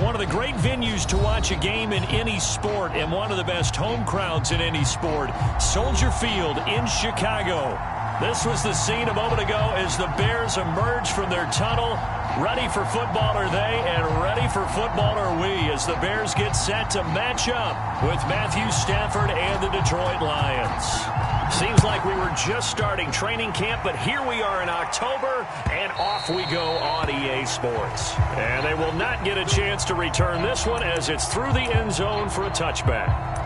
One of the great venues to watch a game in any sport and one of the best home crowds in any sport, Soldier Field in Chicago. This was the scene a moment ago as the Bears emerged from their tunnel. Ready for football are they, and ready for football are we as the Bears get set to match up with Matthew Stafford and the Detroit Lions. Seems like we were just starting training camp, but here we are in October, and off we go on EA Sports. And they will not get a chance to return this one as it's through the end zone for a touchback.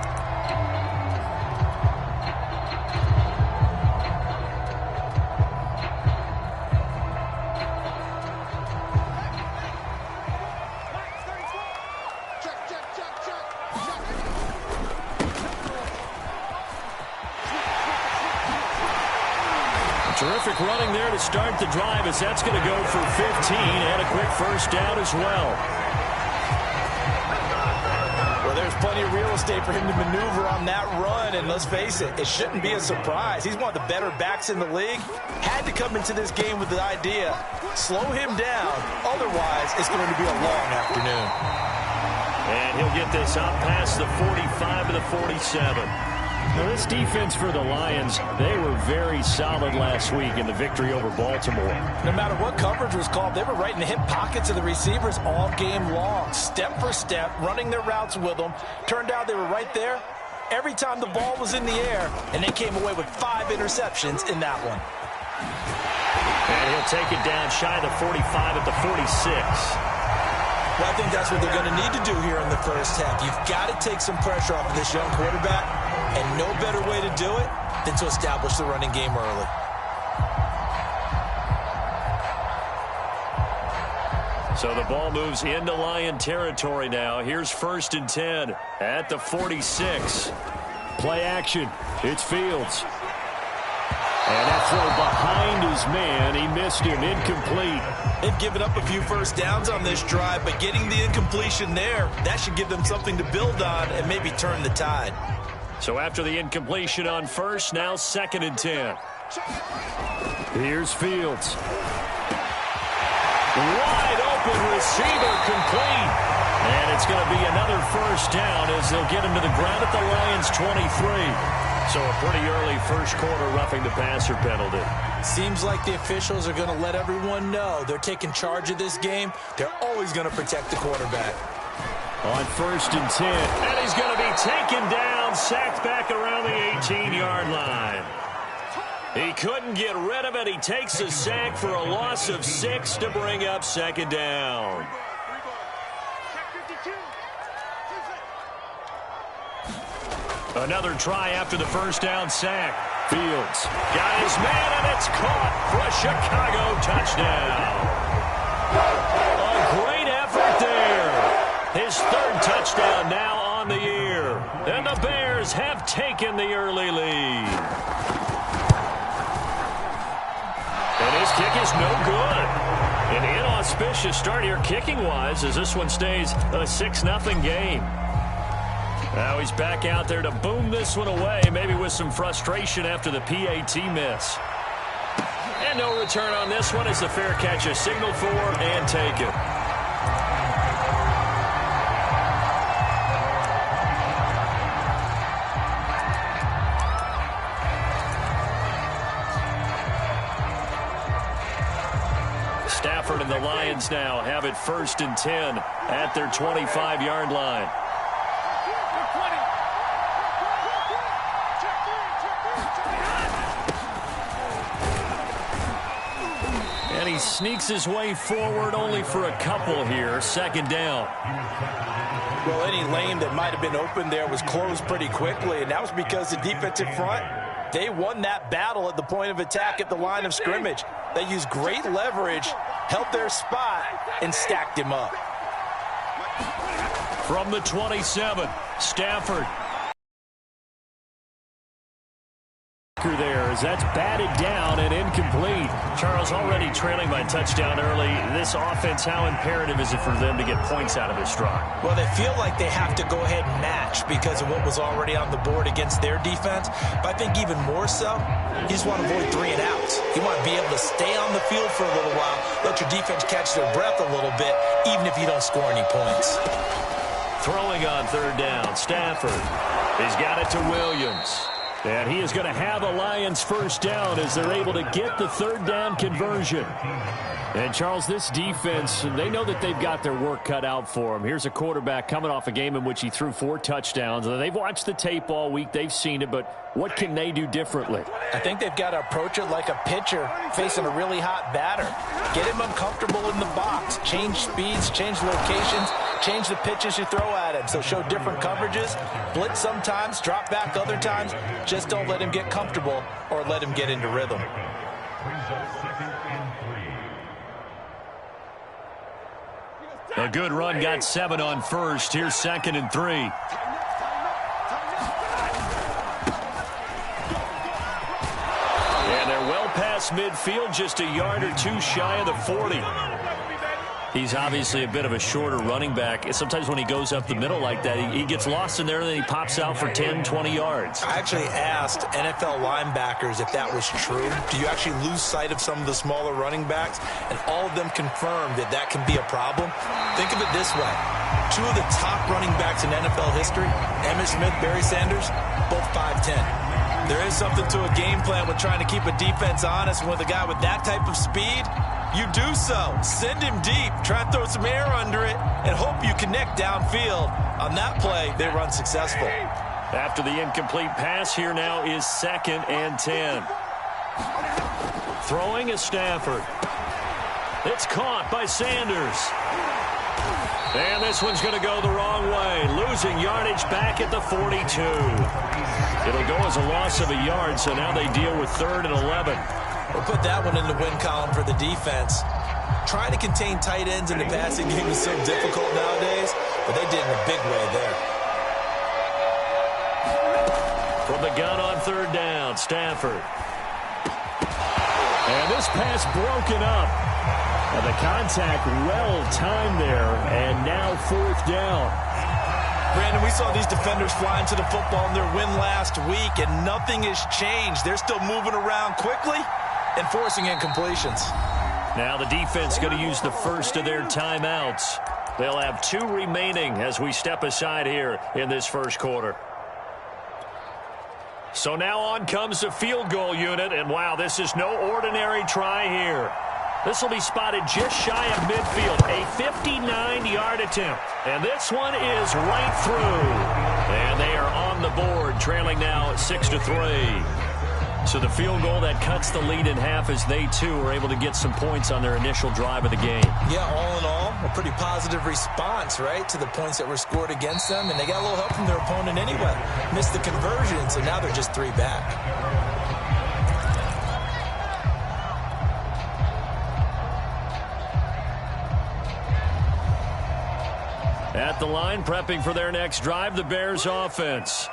Terrific running there to start the drive as that's going to go for 15 and a quick first down as well. Well, there's plenty of real estate for him to maneuver on that run, and let's face it, it shouldn't be a surprise. He's one of the better backs in the league. Had to come into this game with the idea, slow him down, otherwise it's going to be a long afternoon. And he'll get this out past the 45 to the 47. Now, this defense for the Lions, they were very solid last week in the victory over Baltimore. No matter what coverage was called, they were right in the hip pockets of the receivers all game long, step for step, running their routes with them. Turned out they were right there every time the ball was in the air, and they came away with 5 interceptions in that one. And he'll take it down shy of the 45 at the 46. Well, I think that's what they're going to need to do here in the first half. You've got to take some pressure off of this young quarterback, and no better way to do it than to establish the running game early. So the ball moves into Lion territory now. Here's 1st and 10 at the 46. Play action. It's Fields. And that throw behind his man. He missed him. Incomplete. They've given up a few first downs on this drive, but getting the incompletion there, that should give them something to build on and maybe turn the tide. So after the incompletion on first, now 2nd and 10. Here's Fields. Wide open receiver complete. And it's going to be another first down as they'll get him to the ground at the Lions' 23. So a pretty early first quarter roughing the passer penalty. Seems like the officials are going to let everyone know they're taking charge of this game. They're always going to protect the quarterback. On 1st and 10. And he's going to be taken down, sacked back around the 18-yard line. He couldn't get rid of it. He takes a sack for a loss of 6 to bring up 2nd down. Another try after the first down sack. Fields got his man, and it's caught for a Chicago touchdown. A great effort there. His 3rd touchdown now on the year. And the Bears have taken the early lead. And his kick is no good. An inauspicious start here kicking-wise as this one stays a 6-0 game. Now he's back out there to boom this one away, maybe with some frustration after the PAT miss. And no return on this one as the fair catch is signaled for and taken. Stafford and the Lions now have it 1st and 10 at their 25-yard line. And he sneaks his way forward only for a couple here. 2nd down. Well, any lane that might have been open there was closed pretty quickly, and that was because the defensive front, they won that battle at the point of attack at the line of scrimmage. They used great leverage, held their spot, and stacked him up. From the 27, Stafford. There as that's batted down and incomplete. Charles, already trailing by touchdown early. This offense, how imperative is it for them to get points out of this drive? Well, they feel like they have to go ahead and match because of what was already on the board against their defense. But I think even more so, you just want to avoid 3 and outs. You want to be able to stay on the field for a little while, let your defense catch their breath a little bit, even if you don't score any points. Throwing on third down, Stafford. He's got it to Williams. And he is going to have a Lions first down as they're able to get the third down conversion. And, Charles, this defense, they know that they've got their work cut out for them. Here's a quarterback coming off a game in which he threw 4 touchdowns. They've watched the tape all week. They've seen it, but what can they do differently? I think they've got to approach it like a pitcher facing a really hot batter. Get him uncomfortable in the box. Change speeds, change locations, change the pitches you throw at him. So show different coverages, blitz sometimes, drop back other times. Just don't let him get comfortable or let him get into rhythm. A good run got 7 on first. Here's 2nd and 3. And they're well past midfield, just a yard or 2 shy of the 40. He's obviously a bit of a shorter running back. Sometimes when he goes up the middle like that, he gets lost in there and then he pops out for 10, 20 yards. I actually asked NFL linebackers if that was true. Do you actually lose sight of some of the smaller running backs? And all of them confirmed that that can be a problem. Think of it this way. 2 of the top running backs in NFL history, Emmitt Smith, Barry Sanders, both 5'10". There is something to a game plan with trying to keep a defense honest. With a guy with that type of speed, you do so. Send him deep. Try and throw some air under it and hope you connect downfield. On that play, they run successful. After the incomplete pass, here now is 2nd and 10. Throwing is Stafford. It's caught by Sanders. And this one's going to go the wrong way. Losing yardage back at the 42. It'll go as a loss of a yard, so now they deal with 3rd and 11. We'll put that one in the win column for the defense. Trying to contain tight ends in the passing game is so difficult nowadays, but they did in a big way there. From the gun on 3rd down, Stafford. And this pass broken up. And the contact well timed there, and now 4th down. Brandon, we saw these defenders flying to the football in their win last week, and nothing has changed. They're still moving around quickly and forcing incompletions. Now the defense going to use the first of their timeouts. They'll have 2 remaining as we step aside here in this first quarter. So now on comes the field goal unit, and wow, this is no ordinary try here. This will be spotted just shy of midfield, a 59-yard attempt. And this one is right through. And they are on the board, trailing now 6-3. So the field goal that cuts the lead in half as they, too, are able to get some points on their initial drive of the game. Yeah, all in all, a pretty positive response, right, to the points that were scored against them. And they got a little help from their opponent anyway. Missed the conversion, so now they're just 3 back. At the line, prepping for their next drive, the Bears offense.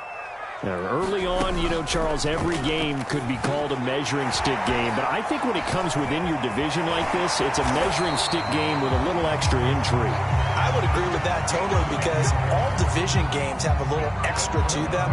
Now, early on, you know, Charles, every game could be called a measuring stick game. But I think when it comes within your division like this, it's a measuring stick game with a little extra intrigue. I would agree with that totally because all division games have a little extra to them.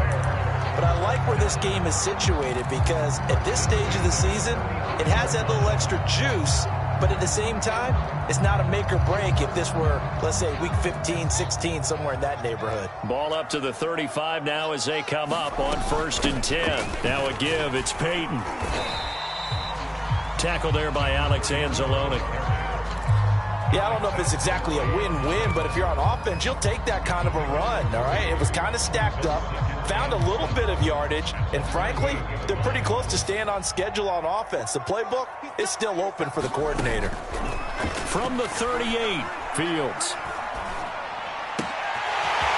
But I like where this game is situated because at this stage of the season, it has that little extra juice. But at the same time, it's not a make or break if this were, let's say, week 15, 16, somewhere in that neighborhood. Ball up to the 35 now as they come up on 1st and 10. Now a give, it's Peyton. Tackle there by Alex Anzalone. Yeah, I don't know if it's exactly a win-win, but if you're on offense, you'll take that kind of a run, all right? It was kind of stacked up, found a little bit of yardage, and frankly, they're pretty close to staying on schedule on offense. The playbook is still open for the coordinator. From the 38, Fields.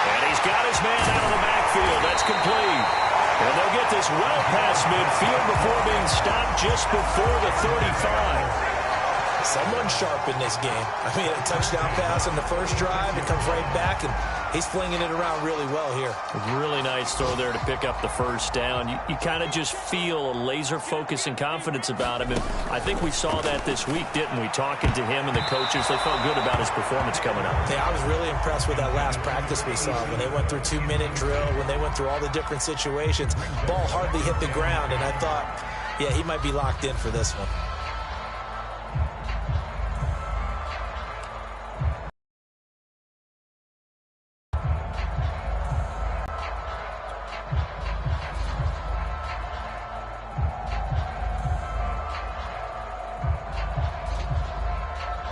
And he's got his man out of the backfield. That's complete. And they'll get this well past midfield before being stopped just before the 35. Someone sharp in this game. I mean, a touchdown pass on the first drive. It comes right back, and he's flinging it around really well here. Really nice throw there to pick up the first down. You kind of just feel a laser focus and confidence about him. And I think we saw that this week, didn't we? Talking to him and the coaches, they felt good about his performance coming up. Yeah, I was really impressed with that last practice we saw when they went through 2-minute drill, when they went through all the different situations. Ball hardly hit the ground, and I thought, yeah, he might be locked in for this one.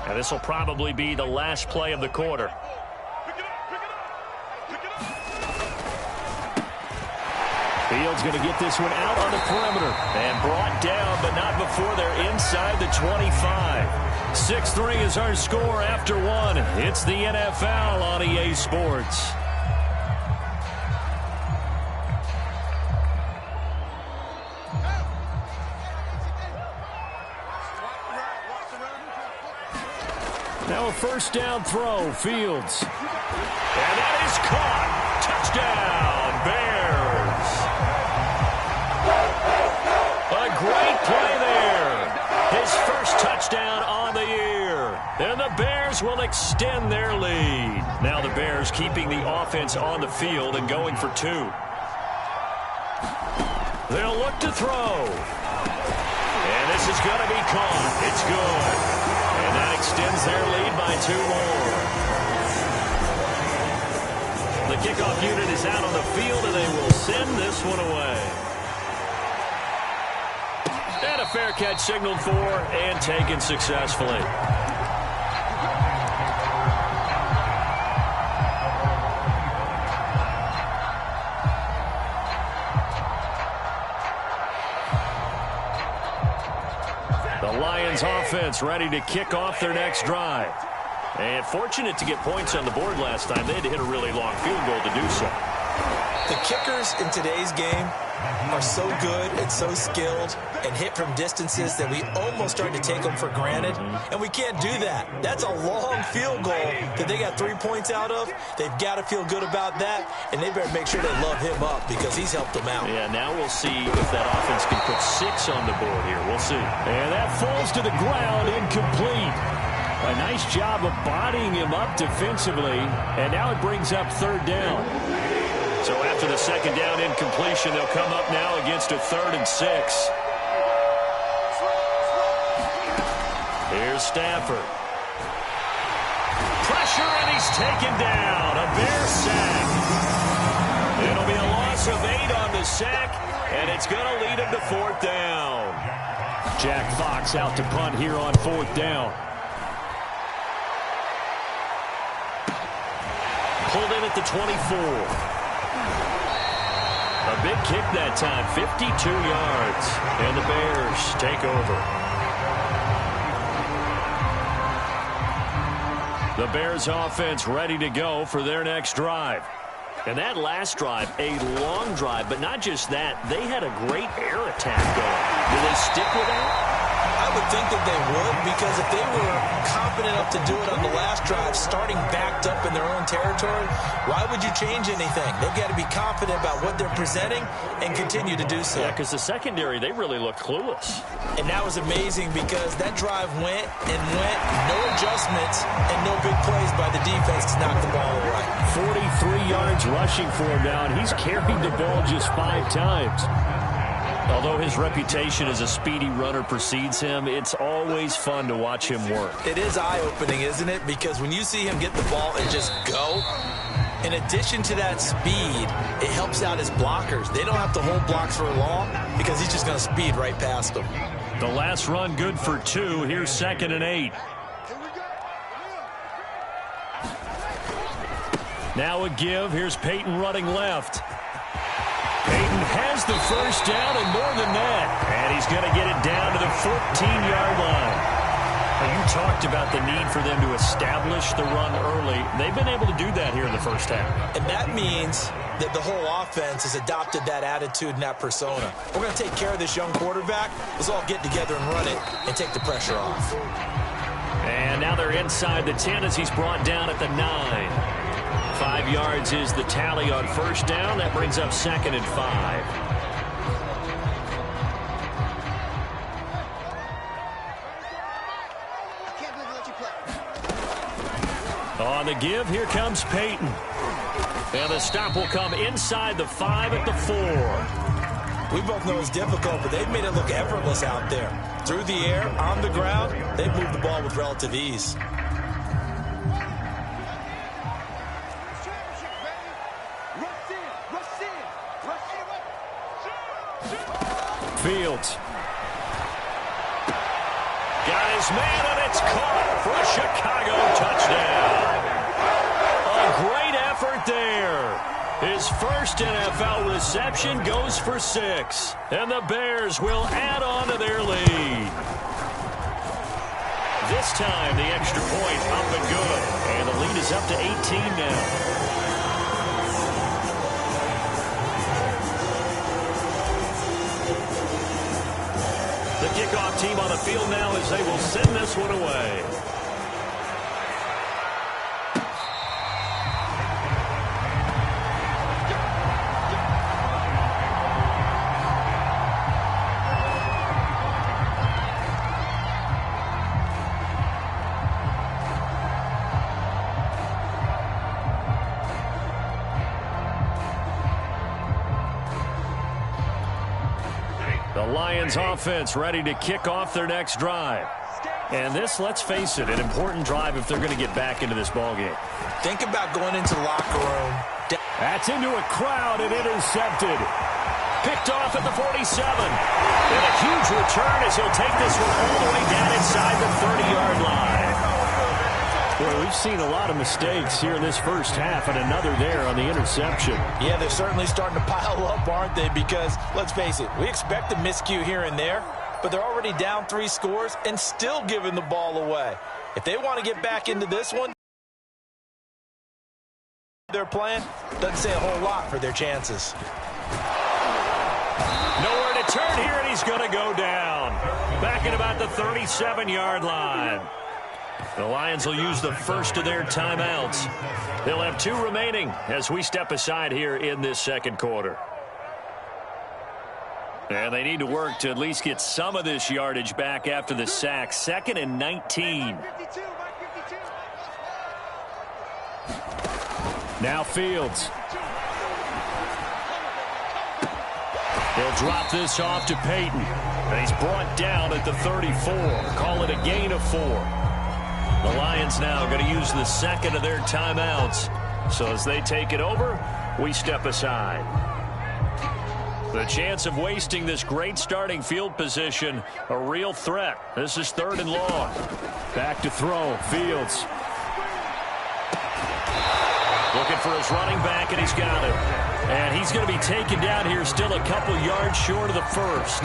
And this will probably be the last play of the quarter. Fields going to get this one out on the perimeter and brought down, but not before they're inside the 25. 6-3 is our score after one. It's the NFL on EA Sports. Now a first down throw, Fields. And that is caught. Touchdown, Bears. A great play there. His first touchdown on the year. And the Bears will extend their lead. Now the Bears keeping the offense on the field and going for two. They'll look to throw. And this is going to be caught. It's good. And that extends their lead by 2 more. The kickoff unit is out on the field, and they will send this one away. And a fair catch signaled for and taken successfully. Lions offense ready to kick off their next drive. And fortunate to get points on the board last time. They had to hit a really long field goal to do so. The kickers in today's game are so good and so skilled and hit from distances that we almost start to take them for granted. And we can't do that. That's a long field goal that they got 3 points out of. They've got to feel good about that, and they better make sure they love him up because he's helped them out. Yeah, now we'll see if that offense can put 6 on the board here. We'll see. And that falls to the ground, incomplete. A nice job of bodying him up defensively, and now it brings up third down. So after the second down incompletion, they'll come up now against a 3rd and 6. Here's Stafford. Pressure, and he's taken down. A Bear sack. It'll be a loss of 8 on the sack, and it's going to lead him to 4th down. Jack Fox out to punt here on 4th down. Pulled in at the 24. A big kick that time, 52 yards. And the Bears take over. The Bears offense ready to go for their next drive. And that last drive, a long drive, but not just that. They had a great air attack going. Do they stick with that? I would think that they would, because if they were confident enough to do it on the last drive, starting backed up in their own territory, why would you change anything? They've got to be confident about what they're presenting and continue to do so. Yeah, because the secondary, they really looked clueless. And that was amazing because that drive went and went, no adjustments and no big plays by the defense to knock the ball away. 43 yards rushing for him now, and he's carried the ball just 5 times. Although his reputation as a speedy runner precedes him, it's always fun to watch him work. It is eye-opening, isn't it? Because when you see him get the ball and just go, in addition to that speed, it helps out his blockers. They don't have to hold blocks for long because he's just going to speed right past them. The last run good for 2. Here's 2nd and 8. Now a give. Here's Peyton running left. Peyton has the first down and more than that. And he's going to get it down to the 14-yard line. Now, you talked about the need for them to establish the run early. They've been able to do that here in the first half. And that means that the whole offense has adopted that attitude and that persona. We're going to take care of this young quarterback. Let's all get together and run it and take the pressure off. together inside the 10 as he's brought down at the 9. 5 yards is the tally on first down. That brings up 2nd and 5. On the give, here comes Peyton. And the stop will come inside the 5 at the 4. We both know it's difficult, but they've made it look effortless out there. Through the air, on the ground, they've moved the ball with relative ease. Fields. Got his man, and it's caught for a Chicago touchdown. A great effort there. His first NFL reception goes for 6. And the Bears will add on to their lead. This time, the extra point up and good. And the lead is up to 18 now. The kickoff team on the field now as they will send this one away. The Lions offense ready to kick off their next drive. And this, let's face it, an important drive if they're going to get back into this ballgame. Think about going into the locker room. That's into a crowd and intercepted. Picked off at the 47. And a huge return as he'll take this one all the way down inside the 30-yard line. Boy, we've seen a lot of mistakes here in this first half, and another there on the interception. Yeah, they're certainly starting to pile up, aren't they? Because, let's face it, we expect a miscue here and there, but they're already down 3 scores and still giving the ball away. If they want to get back into this one, their plan doesn't say a whole lot for their chances. Nowhere to turn here, and he's going to go down. Back at about the 37-yard line. The Lions will use the first of their timeouts. They'll have 2 remaining as we step aside here in this second quarter. And they need to work to at least get some of this yardage back after the sack. 2nd and 19. Now Fields. They'll drop this off to Peyton. And he's brought down at the 34. Call it a gain of 4. The Lions now going to use the second of their timeouts. So as they take it over, we step aside. The chance of wasting this great starting field position, a real threat. This is 3rd and long. Back to throw, Fields. Looking for his running back, and he's got it. And he's going to be taken down here still a couple yards short of the first.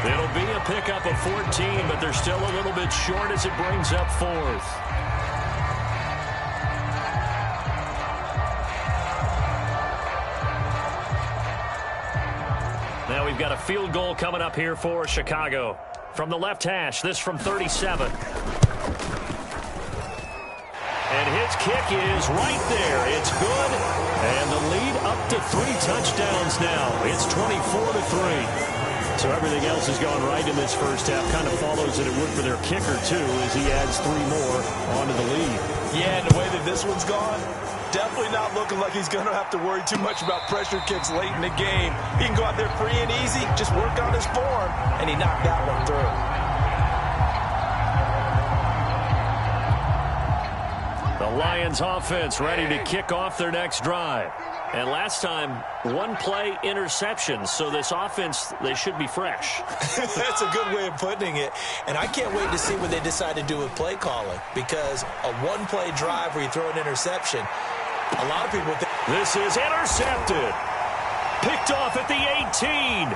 It'll be a pickup of 14, but they're still a little bit short as it brings up 4th. Now we've got a field goal coming up here for Chicago. From the left hash, this from 37. And his kick is right there. It's good. And the lead up to 3 touchdowns now. It's 24-3. So everything else has gone right in this first half. Kind of follows that it would for their kicker, too, as he adds 3 more onto the lead. Yeah, and the way that this one's gone, definitely not looking like he's going to have to worry too much about pressure kicks late in the game. He can go out there free and easy, just work on his form, and he knocked that one through. The Lions offense ready to kick off their next drive. And last time, 1-play interception. So this offense, they should be fresh. That's a good way of putting it. And I can't wait to see what they decide to do with play calling. Because a 1-play drive where you throw an interception, a lot of people think... This is intercepted. Picked off at the 18.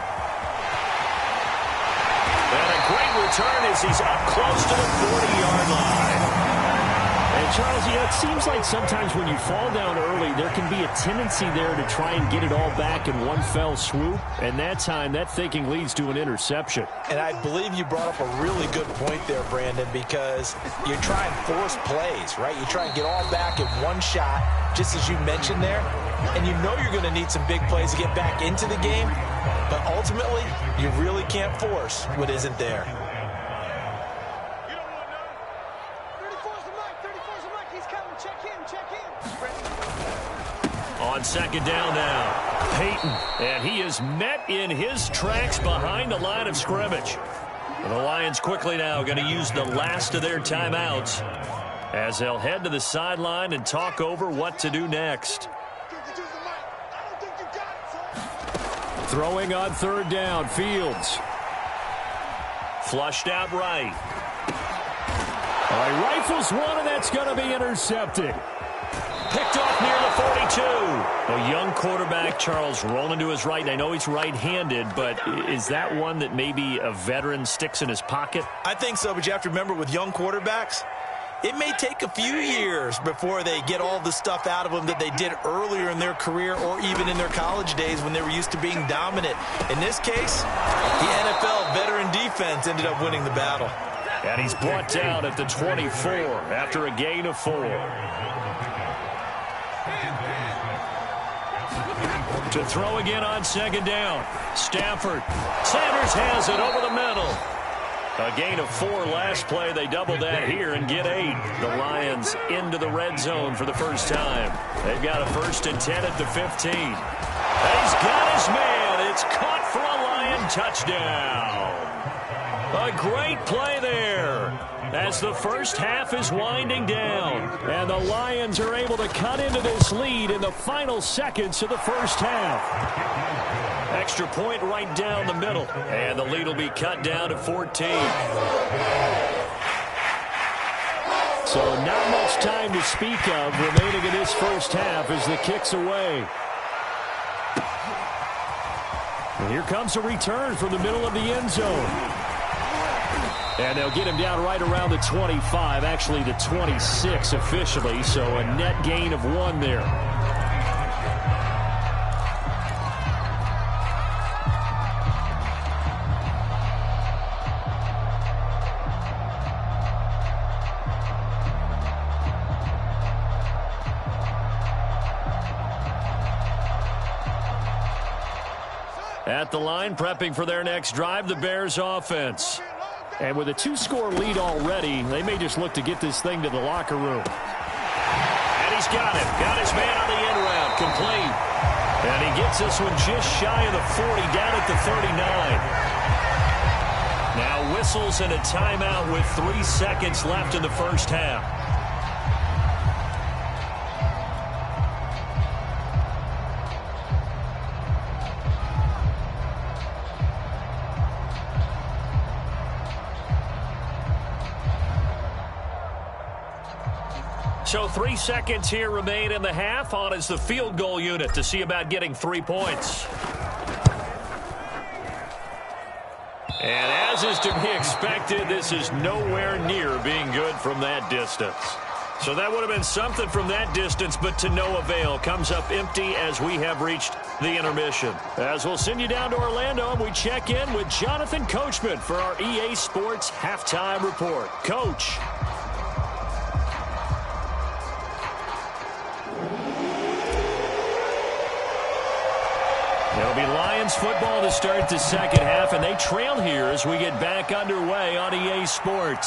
And a great return as he's up close to the 40-yard line. And Charles, it seems like sometimes when you fall down early, there can be a tendency there to try and get it all back in one fell swoop. And that time, that thinking leads to an interception. And I believe you brought up a really good point there, Brandon, because you try and force plays, right? You try and get all back in one shot, just as you mentioned there. And you know you're going to need some big plays to get back into the game. But ultimately, you really can't force what isn't there. On second down now, Peyton, and he is met in his tracks behind the line of scrimmage. And the Lions quickly now going to use the last of their timeouts as they'll head to the sideline and talk over what to do next. Throwing on third down, Fields. Flushed out right. All right, rifles one, and that's going to be intercepted. Picked off near the 42. A young quarterback, Charles, rolling to his right. And I know he's right-handed, but is that one that maybe a veteran sticks in his pocket? I think so, but you have to remember with young quarterbacks, it may take a few years before they get all the stuff out of them that they did earlier in their career or even in their college days when they were used to being dominant. In this case, the NFL veteran defense ended up winning the battle. And he's brought down at the 24 after a gain of 4. To throw again on second down. Stafford. Sanders has it over the middle. A gain of 4 last play. They double that here and get 8. The Lions into the red zone for the first time. They've got a 1st and 10 at the 15. And he's got his man. It's caught for a Lion touchdown. A great play there as the first half is winding down. And the Lions are able to cut into this lead in the final seconds of the first half. Extra point right down the middle. And the lead will be cut down to 14. So not much time to speak of remaining in this first half as the kick's away. And here comes a return from the middle of the end zone. And they'll get him down right around the 25, actually the 26 officially, so a net gain of 1 there. At the line, prepping for their next drive, the Bears offense. And with a 2-score lead already, they may just look to get this thing to the locker room. And he's got him. Got his man on the end route. Complete. And he gets this one just shy of the 40, down at the 39. Now whistles and a timeout with 3 seconds left in the first half. So 3 seconds here remain in the half. On is the field goal unit to see about getting 3 points. And as is to be expected, this is nowhere near being good from that distance. So that would have been something from that distance, but to no avail. Comes up empty as we have reached the intermission. As we'll send you down to Orlando, and we check in with Jonathan Coachman for our EA Sports Halftime Report. Coach. It'll be Lions football to start the second half, and they trail here as we get back underway on EA Sports.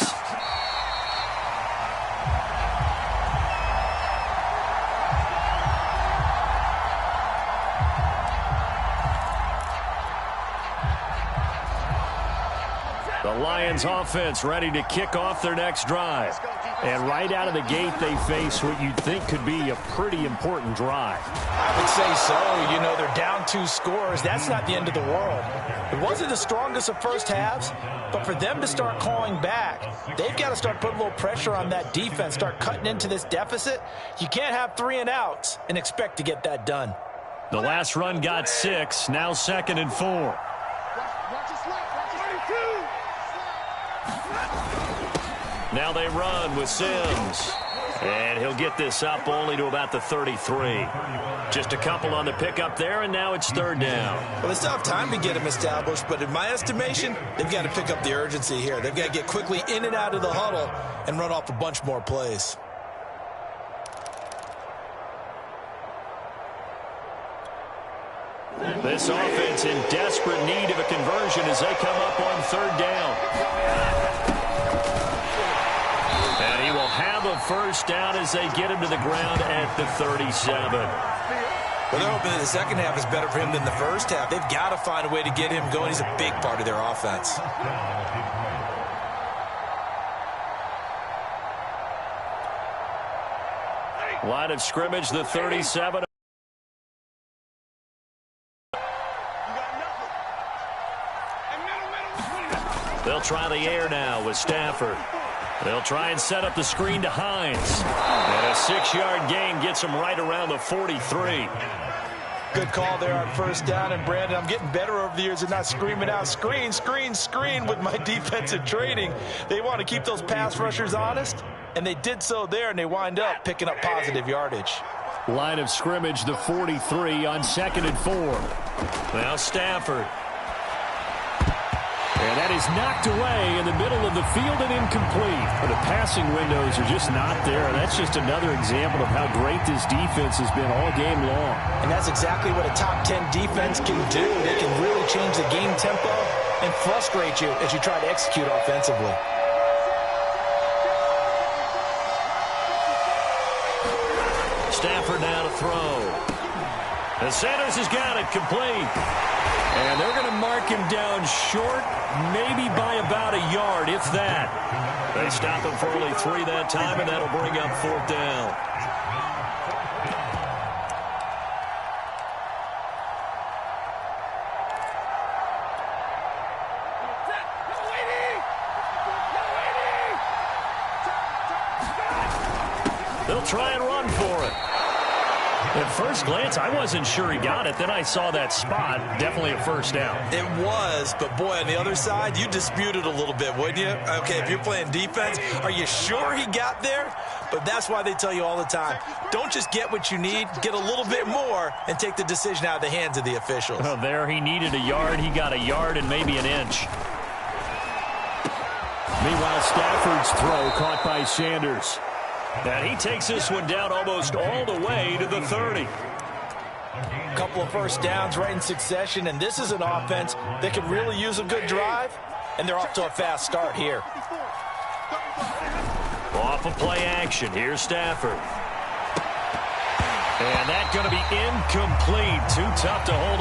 The Lions offense ready to kick off their next drive. And right out of the gate, they face what you'd think could be a pretty important drive. I would say so. You know, they're down 2 scores. That's not the end of the world. It wasn't the strongest of first halves, but for them to start calling back, they've got to start putting a little pressure on that defense, start cutting into this deficit. You can't have 3 and outs and expect to get that done. The last run got 6, now 2nd and 4. Now they run with Sims. And he'll get this up only to about the 33. Just a couple on the pickup there, and now it's third down. Well, they still have time to get him established, but in my estimation, they've got to pick up the urgency here. They've got to get quickly in and out of the huddle and run off a bunch more plays. This offense in desperate need of a conversion as they come up on third down. And he will have a first down as they get him to the ground at the 37. Well, they're hoping that the second half is better for him than the first half. They've got to find a way to get him going. He's a big part of their offense. Line of scrimmage, the 37. They'll try the air now with Stafford. They'll try and set up the screen to Hines. And a 6-yard gain gets him right around the 43. Good call there on first down. And, Brandon, I'm getting better over the years at not screaming out, screen, screen, screen with my defensive training. They want to keep those pass rushers honest, and they did so there, and they wind up picking up positive yardage. Line of scrimmage, the 43 on 2nd and 4. Now Stafford. And that is knocked away in the middle of the field and incomplete. The passing windows are just not there. That's just another example of how great this defense has been all game long. And that's exactly what a top 10 defense can do. They can really change the game tempo and frustrate you as you try to execute offensively. Stafford now to throw. And Sanders has got it complete. And they're going to mark him down short, maybe by about a yard, if that. They stop him for only 3 that time, and that'll bring up 4th down. They'll try and run for it. At first glance, I wasn't sure he got it. Then I saw that spot. Definitely a first down. It was, but boy, on the other side, you dispute it a little bit, wouldn't you? Okay, if you're playing defense, are you sure he got there? But that's why they tell you all the time, don't just get what you need, get a little bit more and take the decision out of the hands of the officials. Oh, there he needed a yard. He got a yard and maybe an inch. Meanwhile, Stafford's throw caught by Sanders. And he takes this one down almost all the way to the 30. A couple of first downs right in succession, and this is an offense that could really use a good drive, and they're off to a fast start here. Off of play action, here's Stafford. And that's going to be incomplete. Too tough to hold.